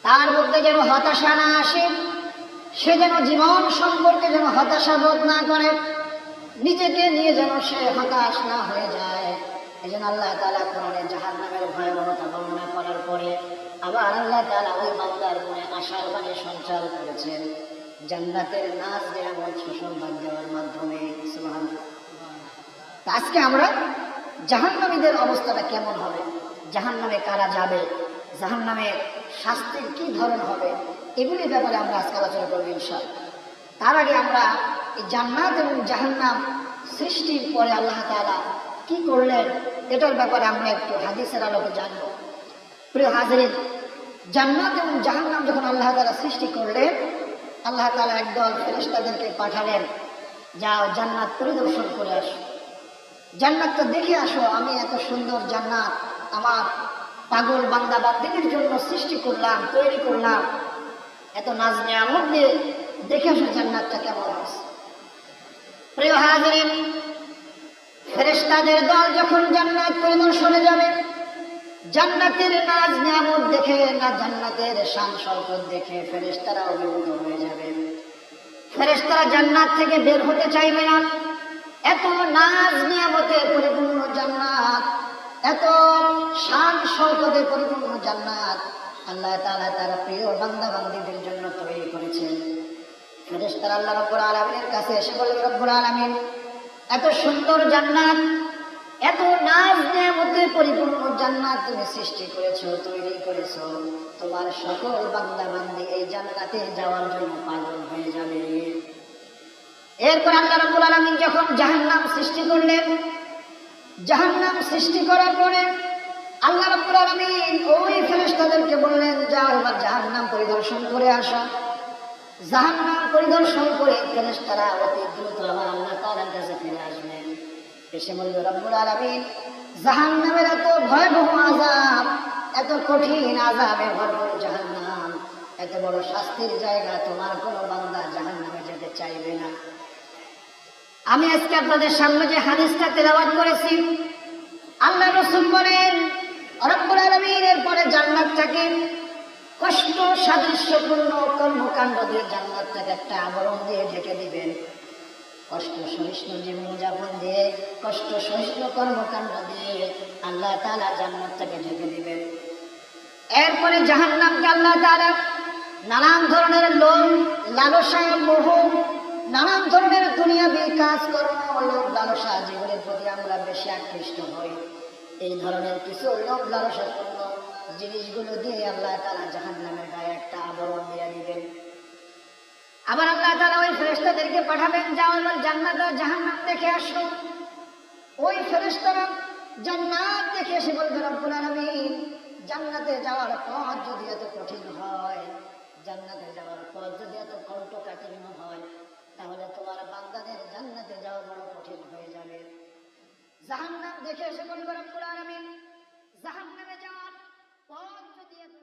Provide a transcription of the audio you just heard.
তার মধ্যে যেন হতাশা না আসে, সে যেন জীবন সম্পর্কে যেন হতাশা বোধ না করে, নিজেকে নিয়ে যেন সে হতাশ না হয়ে যায়। এই জন্য আল্লাহ তাআলা কোরআনে জাহান্নামের ভয়াবহতা বর্ণনা করার পরে আবার আল্লাহ তাআলা ওই বান্দার মনে আশার বাণী সঞ্চার করেছেন জান্নাতের নাজ নিয়ামত সুসংবাদ দেওয়ার মাধ্যমে। সুবহানাল্লাহ। আজকে আমরা জাহান্নামীদের অবস্থাটা কেমন হবে, জাহান্নামে কারা যাবে, জাহান্নামে শাস্তির কি ধরন হবে, এগুলির ব্যাপারে আমরা আজকে আলোচনা করবো ইনশাআল্লাহ। তার আগে আমরা এই জান্নাত এবং জাহান্নাম সৃষ্টির পরে আল্লাহ তাআলা কি করলেন এটার ব্যাপারে আমরা একটু হাদিসের আলোকে জানব। প্রিয় হাজরিন, জান্নাত এবং জাহান্নাম যখন আল্লাহ তাআলা সৃষ্টি করলেন, আল্লাহ তাআলা একদল ফেরেশতাদেরকে পাঠালেন, যাও জান্নাত পরিদর্শন করে আসো, জান্নাতটা দেখে আসো। আমি এত সুন্দর জান্নাত আমার পাগল বান্দা বান্দিদের জন্য সৃষ্টি করলাম, তৈরি করলাম, এত নাজ নিয়ামত দিয়ে দেখে আসো জান্নাতটা কেমন আছে। প্রিয় হাজরিন, ফেরেশতাদের দল যখন জান্নাত পরিদর্শনে যাবে, জান্নাতের নাজ নিয়ামত দেখে না, জান্নাতের শান শওকত দেখে ফেরেশতারা অভিভূত হয়ে যাবে। ফেরেশতারা জান্নাত থেকে বের হতে চাইবে না। এত নাজ নিয়ামতে পরিপূর্ণ জান্নাত, এত শান শওকতে পরিপূর্ণ জান্নাত আল্লাহ তাআলা তার প্রিয় বান্দা বান্দীদের জন্য তৈরি করেছেন। ফেরেশতারা আল্লাহ রাব্বুল আলামিনের কাছে এসে বলে, রব্বুল আলামিন, এত সুন্দর জান্নাত, এত নাজ নিয়ামতে পরিপূর্ণ জান্নাত তুমি সৃষ্টি করেছো, তৈরি করেছো, তোমার সকল বান্দা বান্দী এই জান্নাতে যাওয়ার জন্য পাগল হয়ে যাবে। এরপর আল্লাহ রাব্বুল আলামিন যখন জাহান্নাম সৃষ্টি করলেন, জাহান্নাম সৃষ্টি করার পরে আল্লাহ রাব্বুল আলামিন ওই ফেরেশতাদেরকে বললেন, যাও এবার জাহান্নাম পরিদর্শন করে আসো। জাহান্নাম পরিদর্শন করে ফেরেশতারা অতি দ্রুত আমার আল্লাহ তাআলার কাছে ফিরে আসবেন। এসে বলল, রব্বুল আলামিন, জাহান্নামের এত ভয়াবহ আযাব, এত কঠিন আযাবে ভরপুর জাহান্নাম, এত বড় শাস্তির জায়গা, তোমার কোনো বান্দা জাহান্নামে যেতে চাইবে না। আমি আজকে আপনাদের সামনে যে হাদিসটা তেলাওয়াত করেছি, আল্লাহ রাসূল বলেন, রব্বুল আলামিন এরপরে জান্নাতটাকে কষ্ট সাদৃশ্যপূর্ণ কর্মকাণ্ড দিয়ে জান্নাতটাকে একটা আবরণ দিয়ে ঢেকে দিবেন। কষ্ট সহিষ্ণু জীবনযাপন দিয়ে, কষ্ট সহিষ্ণু কর্মকাণ্ড দিয়ে আল্লাহ তাআলা জান্নাতটাকে ঢেকে দিবেন। এরপরে জাহান্নামকে আল্লাহ তাআলা নানান ধরনের লোভ, লালসা, মোহ, নানান ধরনের দুনিয়াবি কাজকর্ম, লোভ লালসা, যেগুলির প্রতি আমরা বেশি আকৃষ্ট হই, এই ধরনের কিছু লোভ লালসাপূর্ণ জিনিসগুলো দিয়ে আল্লাহ তাআলা জাহান্নামের গায়ে একটা আবরণ দিয়ে দিবেন। আবার আল্লাহ তাআলা ওই ফেরেশতাদেরকে পাঠাবেন, যাও এবার জান্নাত আর জাহান্নাম দেখে আসো। ওই ফেরেশতারা জান্নাত দেখে এসে বলবে, রব্বুল আলামিন, জান্নাতে যাওয়ার পথ যদি এত কঠিন হয়, জান্নাতে যাওয়ার পথ যদি এত কণ্টকাকীর্ণ হয়, তাহলে তোমার বান্দাদের জান্নাতে যাওয়া বড় কঠিন হয়ে যাবে। জাহান্নাম দেখে এসে বলবে, রব্বুল আলামিন, জাহান্নামে যাওয়ার পথ যদি এত